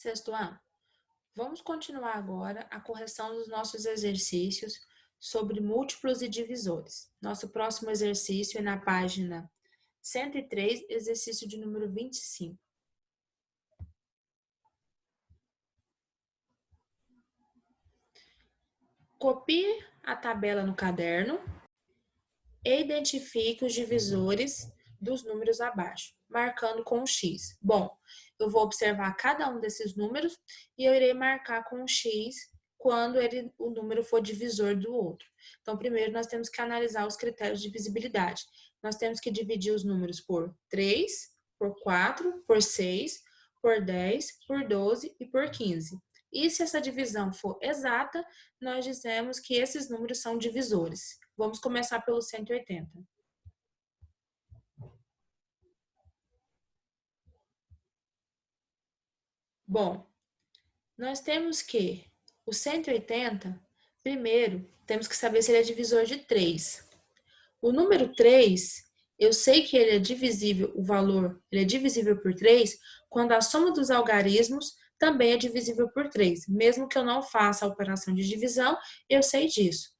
Sexto ano, vamos continuar agora a correção dos nossos exercícios sobre múltiplos e divisores. Nosso próximo exercício é na página 103, exercício de número 25. Copie a tabela no caderno e identifique os divisores dos números abaixo, marcando com um X. Bom, eu vou observar cada um desses números e eu irei marcar com um X quando o número for divisor do outro. Então, primeiro nós temos que analisar os critérios de divisibilidade. Nós temos que dividir os números por 3, por 4, por 6, por 10, por 12 e por 15. E se essa divisão for exata, nós dizemos que esses números são divisores. Vamos começar pelo 180. Bom, nós temos que o 180, primeiro, temos que saber se ele é divisor de 3. O número 3, eu sei que ele é divisível, o valor, ele é divisível por 3, quando a soma dos algarismos também é divisível por 3. Mesmo que eu não faça a operação de divisão, eu sei disso.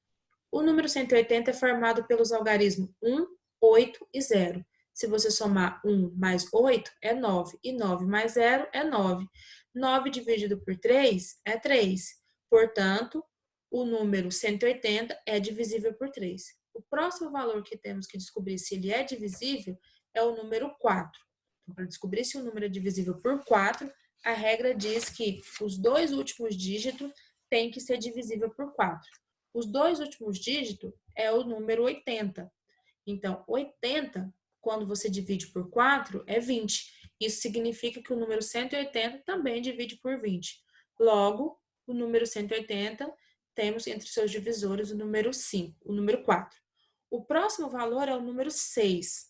O número 180 é formado pelos algarismos 1, 8 e 0. Se você somar 1 mais 8, é 9. E 9 mais 0 é 9. 9 dividido por 3 é 3. Portanto, o número 180 é divisível por 3. O próximo valor que temos que descobrir se ele é divisível é o número 4. Então, para descobrir se o número é divisível por 4, a regra diz que os dois últimos dígitos têm que ser divisível por 4. Os dois últimos dígitos é o número 80. Então, 80, quando você divide por 4, é 20. Isso significa que o número 180 também divide por 20. Logo, o número 180, temos entre seus divisores o número 5, o número 4. O próximo valor é o número 6.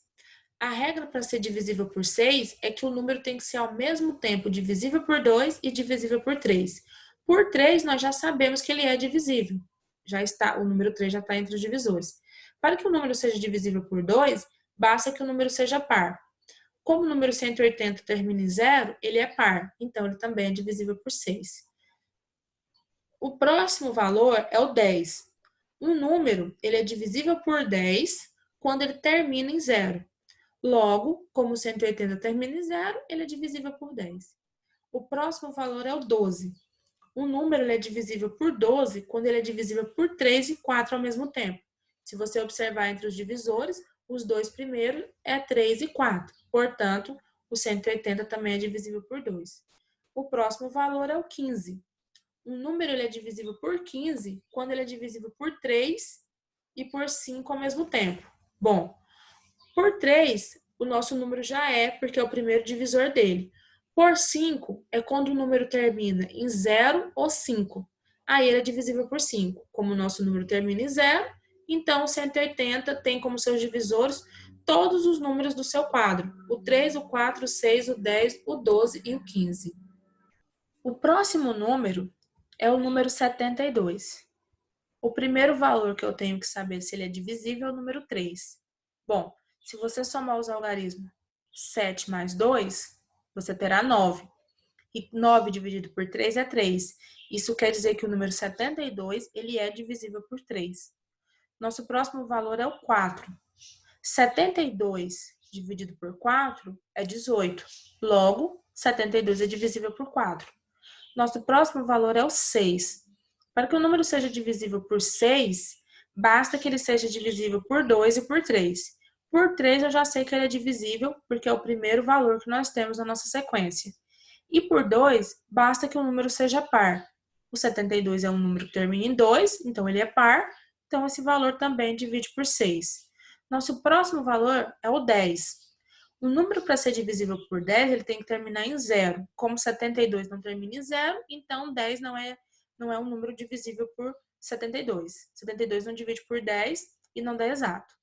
A regra para ser divisível por 6 é que o número tem que ser ao mesmo tempo divisível por 2 e divisível por 3. Por 3, nós já sabemos que ele é divisível. O número 3 já está entre os divisores. Para que o número seja divisível por 2, basta que o número seja par. Como o número 180 termina em 0, ele é par, então ele também é divisível por 6. O próximo valor é o 10. Um número ele é divisível por 10 quando ele termina em 0. Logo, como 180 termina em 0, ele é divisível por 10. O próximo valor é o 12. Um número ele é divisível por 12 quando ele é divisível por 3 e 4 ao mesmo tempo. Se você observar entre os divisores, os dois primeiros é 3 e 4. Portanto, o 180 também é divisível por 2. O próximo valor é o 15. Um número ele é divisível por 15 quando ele é divisível por 3 e por 5 ao mesmo tempo. Bom, por 3, o nosso número já é, porque é o primeiro divisor dele. Por 5 é quando o número termina em 0 ou 5. Aí ele é divisível por 5. Como o nosso número termina em 0, então o 180 tem como seus divisores todos os números do seu quadro. O 3, o 4, o 6, o 10, o 12 e o 15. O próximo número é o número 72. O primeiro valor que eu tenho que saber se ele é divisível é o número 3. Bom, se você somar os algarismos 7 mais 2, você terá 9. E 9 dividido por 3 é 3. Isso quer dizer que o número 72 ele é divisível por 3. Nosso próximo valor é o 4. 72 dividido por 4 é 18. Logo, 72 é divisível por 4. Nosso próximo valor é o 6. Para que o número seja divisível por 6, basta que ele seja divisível por 2 e por 3. Por 3 eu já sei que ele é divisível, porque é o primeiro valor que nós temos na nossa sequência. E por 2, basta que o número seja par. O 72 é um número que termina em 2, então ele é par, então esse valor também divide por 6. Nosso próximo valor é o 10. O número para ser divisível por 10, ele tem que terminar em 0. Como 72 não termina em 0, então 10 não é um número divisível por 72. 72 não divide por 10 e não dá exato.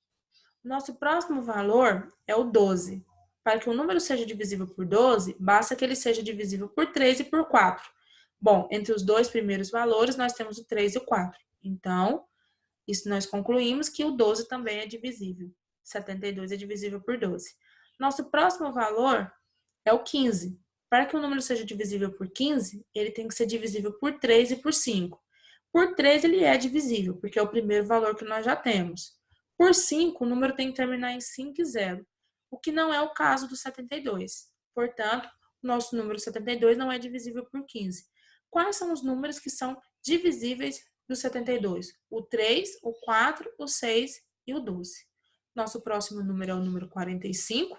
Nosso próximo valor é o 12. Para que um número seja divisível por 12, basta que ele seja divisível por 3 e por 4. Bom, entre os dois primeiros valores, nós temos o 3 e o 4. Então, isso nós concluímos que o 12 também é divisível. 72 é divisível por 12. Nosso próximo valor é o 15. Para que o número seja divisível por 15, ele tem que ser divisível por 3 e por 5. Por 3 ele é divisível, porque é o primeiro valor que nós já temos. Por 5, o número tem que terminar em 5 e 0, o que não é o caso do 72. Portanto, o nosso número 72 não é divisível por 15. Quais são os números que são divisíveis do 72? O 3, o 4, o 6 e o 12. Nosso próximo número é o número 45.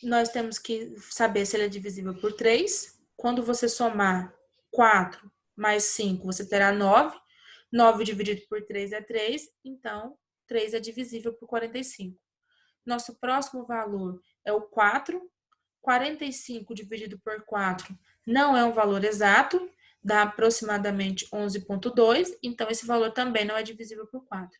Nós temos que saber se ele é divisível por 3. Quando você somar 4 mais 5, você terá 9. 9 dividido por 3 é 3, então 3 é divisível por 45. Nosso próximo valor é o 4. 45 dividido por 4 não é um valor exato, dá aproximadamente 11,2, então esse valor também não é divisível por 4.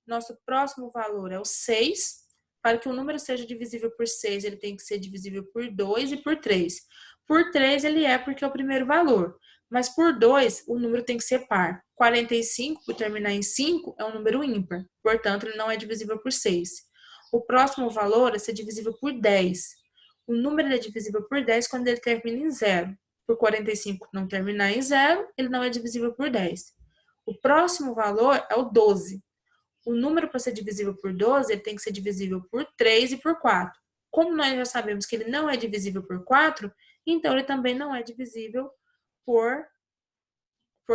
Nosso próximo valor é o 6. Para que o número seja divisível por 6, ele tem que ser divisível por 2 e por 3. Por 3 ele é porque é o primeiro valor, mas por 2 o número tem que ser par. 45, por terminar em 5, é um número ímpar, portanto ele não é divisível por 6. O próximo valor é ser divisível por 10. O número é divisível por 10 quando ele termina em 0. Por 45 não terminar em 0, ele não é divisível por 10. O próximo valor é o 12. O número para ser divisível por 12, ele tem que ser divisível por 3 e por 4. Como nós já sabemos que ele não é divisível por 4, então ele também não é divisível por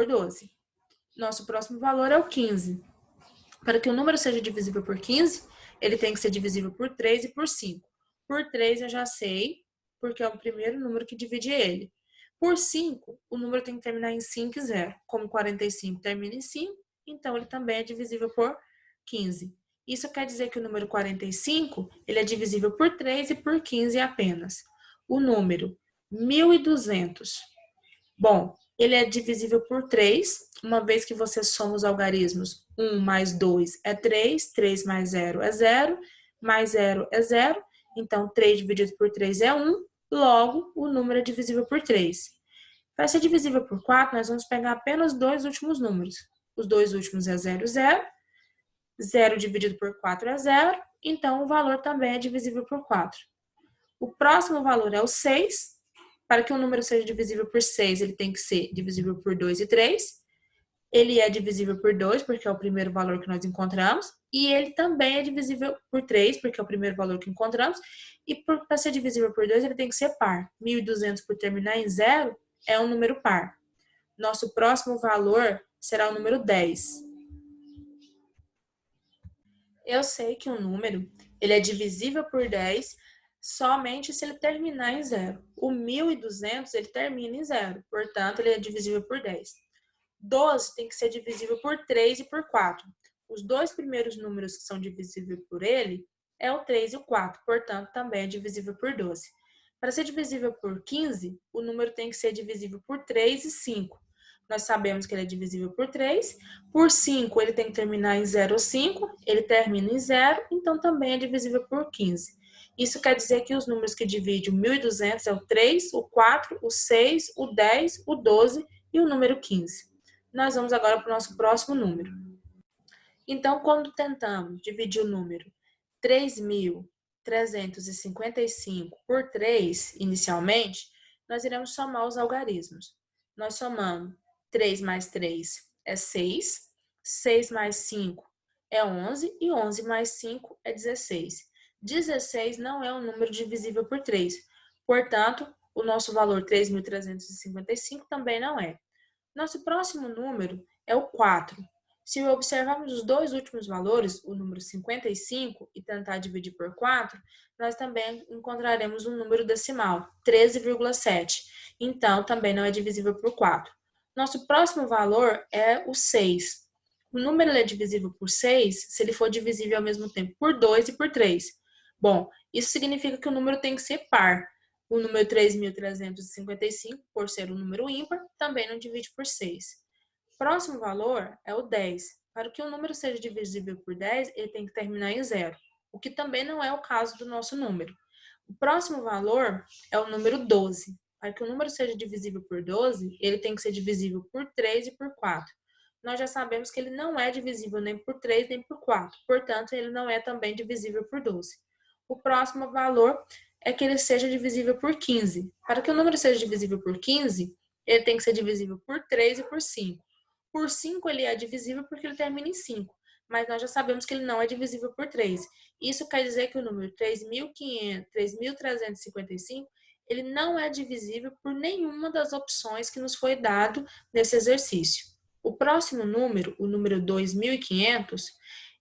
12. Nosso próximo valor é o 15. Para que o número seja divisível por 15, ele tem que ser divisível por 3 e por 5. Por 3 eu já sei, porque é o primeiro número que divide ele. Por 5, o número tem que terminar em 5 e 0. Como 45 termina em 5, então ele também é divisível por 15. Isso quer dizer que o número 45, ele é divisível por 3 e por 15 apenas. O número 1200. Bom, ele é divisível por 3, uma vez que você soma os algarismos. 1 mais 2 é 3, 3 mais 0 é 0, mais 0 é 0. Então, 3 dividido por 3 é 1, logo, o número é divisível por 3. Para ser divisível por 4, nós vamos pegar apenas os dois últimos números. Os dois últimos é 0, 0. 0 dividido por 4 é 0, então o valor também é divisível por 4. O próximo valor é o 6. Para que um número seja divisível por 6, ele tem que ser divisível por 2 e 3. Ele é divisível por 2, porque é o primeiro valor que nós encontramos. E ele também é divisível por 3, porque é o primeiro valor que encontramos. E para ser divisível por 2, ele tem que ser par. 1.200 por terminar em 0 é um número par. Nosso próximo valor será o número 10. Eu sei que um número ele é divisível por 10 somente se ele terminar em 0. O 1.200 ele termina em 0, portanto, ele é divisível por 10. 12 tem que ser divisível por 3 e por 4. Os dois primeiros números que são divisíveis por ele é o 3 e o 4, portanto, também é divisível por 12. Para ser divisível por 15, o número tem que ser divisível por 3 e 5. Nós sabemos que ele é divisível por 3. Por 5, ele tem que terminar em 0 ou 5. Ele termina em 0, então também é divisível por 15. Isso quer dizer que os números que dividem o 1.200 é o 3, o 4, o 6, o 10, o 12 e o número 15. Nós vamos agora para o nosso próximo número. Então, quando tentamos dividir o número 3.355 por 3, inicialmente, nós iremos somar os algarismos. Nós somamos 3 mais 3 é 6, 6 mais 5 é 11 e 11 mais 5 é 16. 16 não é um número divisível por 3, portanto, o nosso valor 3.355 também não é. Nosso próximo número é o 4. Se observarmos os dois últimos valores, o número 55, e tentar dividir por 4, nós também encontraremos um número decimal, 13,7. Então, também não é divisível por 4. Nosso próximo valor é o 6. O número é divisível por 6 se ele for divisível ao mesmo tempo por 2 e por 3. Bom, isso significa que o número tem que ser par. O número 3.355, por ser um número ímpar, também não divide por 6. Próximo valor é o 10. Para que um número seja divisível por 10, ele tem que terminar em 0, o que também não é o caso do nosso número. O próximo valor é o número 12. Para que o número seja divisível por 12, ele tem que ser divisível por 3 e por 4. Nós já sabemos que ele não é divisível nem por 3 nem por 4, portanto, ele não é também divisível por 12. O próximo valor é que ele seja divisível por 15. Para que o número seja divisível por 15, ele tem que ser divisível por 3 e por 5. Por 5 ele é divisível porque ele termina em 5, mas nós já sabemos que ele não é divisível por 3. Isso quer dizer que o número 3.355, ele não é divisível por nenhuma das opções que nos foi dado nesse exercício. O próximo número, o número 2.500,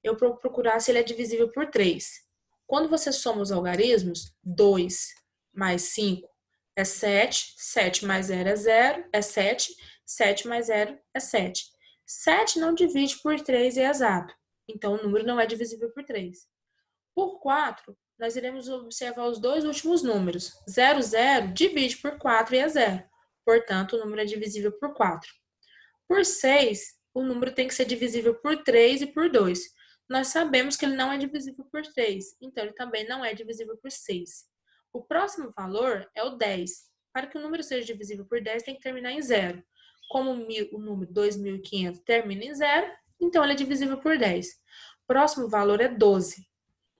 eu vou procurar se ele é divisível por 3. Quando você soma os algarismos, 2 mais 5 é 7, 7 mais 0 é 0, é 7, 7 mais 0 é 7. 7 não divide por 3 e é exato, então o número não é divisível por 3. Por 4, nós iremos observar os dois últimos números. 0, 0 divide por 4 e é 0, portanto o número é divisível por 4. Por 6, o número tem que ser divisível por 3 e por 2. Nós sabemos que ele não é divisível por 3, então ele também não é divisível por 6. O próximo valor é o 10. Para que o número seja divisível por 10, tem que terminar em 0. Como o número 2.500 termina em 0, então ele é divisível por 10. O próximo valor é 12.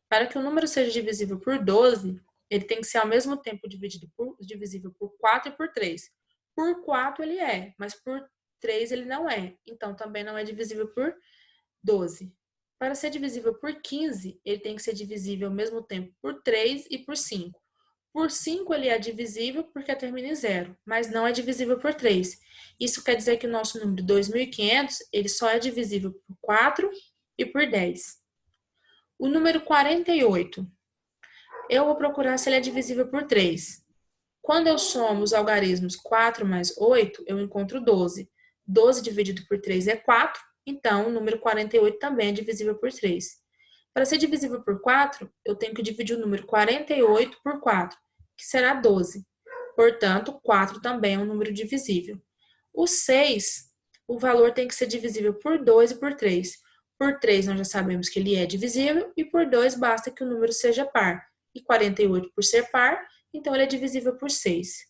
Para que o número seja divisível por 12, ele tem que ser ao mesmo tempo divisível por 4 e por 3. Por 4 ele é, mas por 3 ele não é. Então, também não é divisível por 12. Para ser divisível por 15, ele tem que ser divisível ao mesmo tempo por 3 e por 5. Por 5 ele é divisível porque termina em 0, mas não é divisível por 3. Isso quer dizer que o nosso número 2.500, ele só é divisível por 4 e por 10. O número 48, eu vou procurar se ele é divisível por 3. Quando eu somo os algarismos 4 mais 8, eu encontro 12. 12 dividido por 3 é 4, então o número 48 também é divisível por 3. Para ser divisível por 4, eu tenho que dividir o número 48 por 4, que será 12. Portanto, 4 também é um número divisível. O 6, o valor tem que ser divisível por 2 e por 3. Por 3 nós já sabemos que ele é divisível, e por 2 basta que o número seja par. E 48 por ser par, então ele é divisível por 6.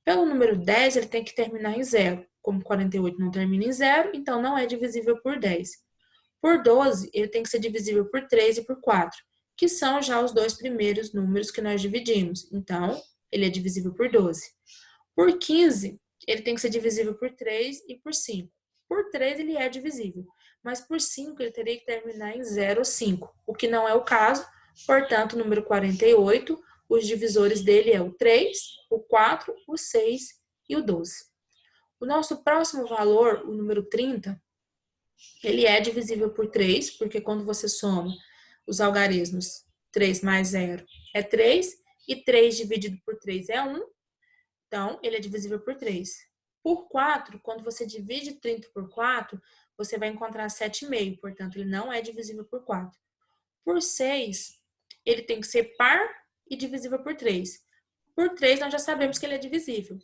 Pelo número 10, ele tem que terminar em 0. Como 48 não termina em 0, então não é divisível por 10. Por 12, ele tem que ser divisível por 3 e por 4, que são já os dois primeiros números que nós dividimos. Então, ele é divisível por 12. Por 15, ele tem que ser divisível por 3 e por 5. Por 3, ele é divisível, mas por 5, ele teria que terminar em 0 ou 5, o que não é o caso. Portanto, o número 48, os divisores dele é o 3, o 4, o 6 e o 12. O nosso próximo valor, o número 30, ele é divisível por 3, porque quando você soma os algarismos 3 mais 0 é 3, e 3 dividido por 3 é 1, então ele é divisível por 3. Por 4, quando você divide 30 por 4, você vai encontrar 7,5, portanto ele não é divisível por 4. Por 6, ele tem que ser par e divisível por 3. Por 3, nós já sabemos que ele é divisível.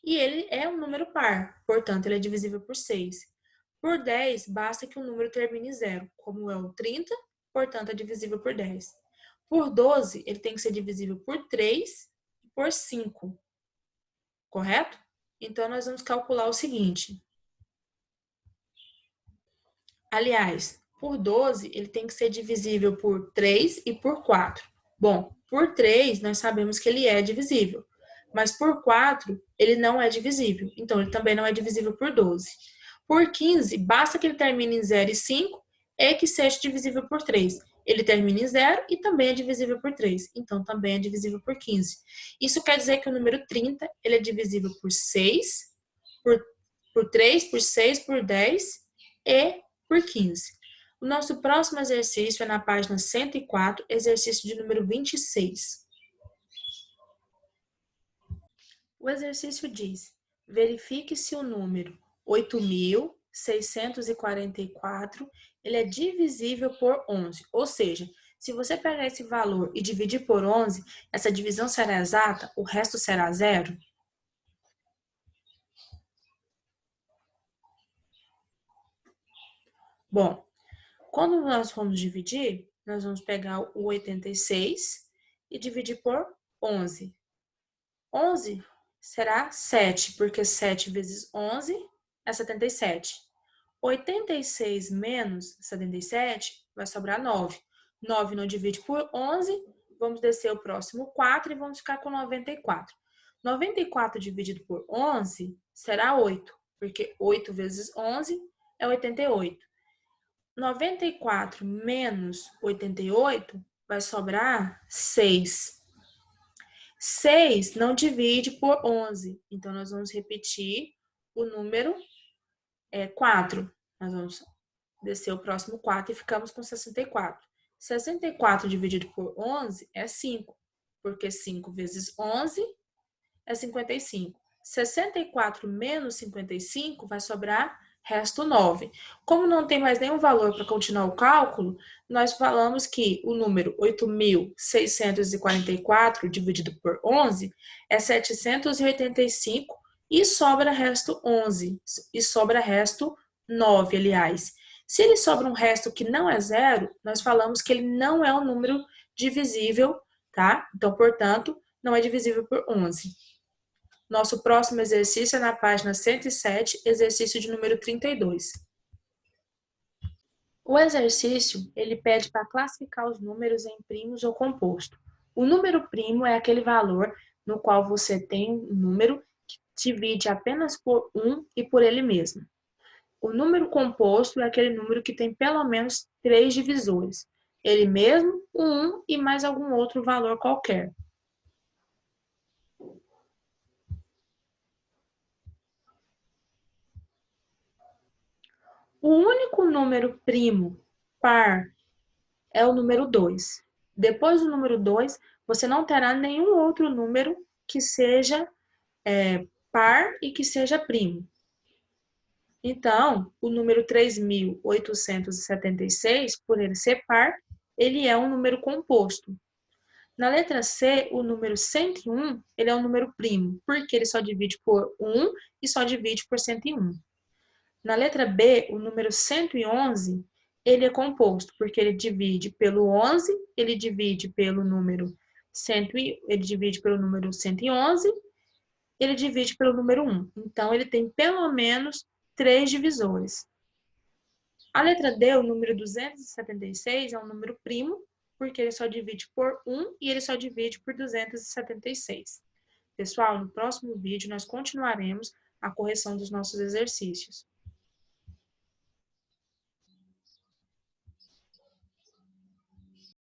E ele é um número par, portanto, ele é divisível por 6. Por 10, basta que o número termine em 0, como é o 30, portanto, é divisível por 10. Por 12, ele tem que ser divisível por 3 e por 5, correto? Então, nós vamos calcular o seguinte. Aliás, por 12, ele tem que ser divisível por 3 e por 4. Bom, por 3, nós sabemos que ele é divisível, mas por 4, ele não é divisível, então ele também não é divisível por 12. Por 15, basta que ele termine em 0 e 5 e que seja divisível por 3. Ele termina em 0 e também é divisível por 3, então também é divisível por 15. Isso quer dizer que o número 30, ele é divisível por 6, por 3, por 6, por 10 e por 15. O nosso próximo exercício é na página 104, exercício de número 26. O exercício diz: verifique se o número 8.644 ele é divisível por 11. Ou seja, se você pegar esse valor e dividir por 11, essa divisão será exata, o resto será zero? Bom, quando nós formos dividir, nós vamos pegar o 86 e dividir por 11. 11 será 7, porque 7 vezes 11 é 77. 86 menos 77 vai sobrar 9. 9 não divide por 11, vamos descer o próximo 4 e vamos ficar com 94. 94 dividido por 11 será 8, porque 8 vezes 11 é 88. 94 menos 88 vai sobrar 6. 6 não divide por 11, então nós vamos repetir o número 4. Nós vamos descer o próximo 4 e ficamos com 64. 64 dividido por 11 é 5, porque 5 vezes 11 é 55. 64 menos 55 vai sobrar resto 9. Como não tem mais nenhum valor para continuar o cálculo, nós falamos que o número 8.644 dividido por 11 é 785 e sobra resto 11. E sobra resto 9, aliás. Se ele sobra um resto que não é zero, nós falamos que ele não é um número divisível, tá? Então, portanto, não é divisível por 11. Nosso próximo exercício é na página 107, exercício de número 32. O exercício, ele pede para classificar os números em primos ou composto. O número primo é aquele valor no qual você tem um número que divide apenas por 1 e por ele mesmo. O número composto é aquele número que tem pelo menos 3 divisores. Ele mesmo, o 1 e mais algum outro valor qualquer. O único número primo par é o número 2. Depois do número 2, você não terá nenhum outro número que seja par e que seja primo. Então, o número 3.876, por ele ser par, ele é um número composto. Na letra C, o número 101, ele é um número primo, porque ele só divide por 1 e só divide por 101. Na letra B, o número 111, ele é composto, porque ele divide pelo 11, ele divide pelo número 111, ele divide pelo número 1. Então, ele tem pelo menos 3 divisores. A letra D, o número 276, é um número primo, porque ele só divide por 1 e ele só divide por 276. Pessoal, no próximo vídeo nós continuaremos a correção dos nossos exercícios.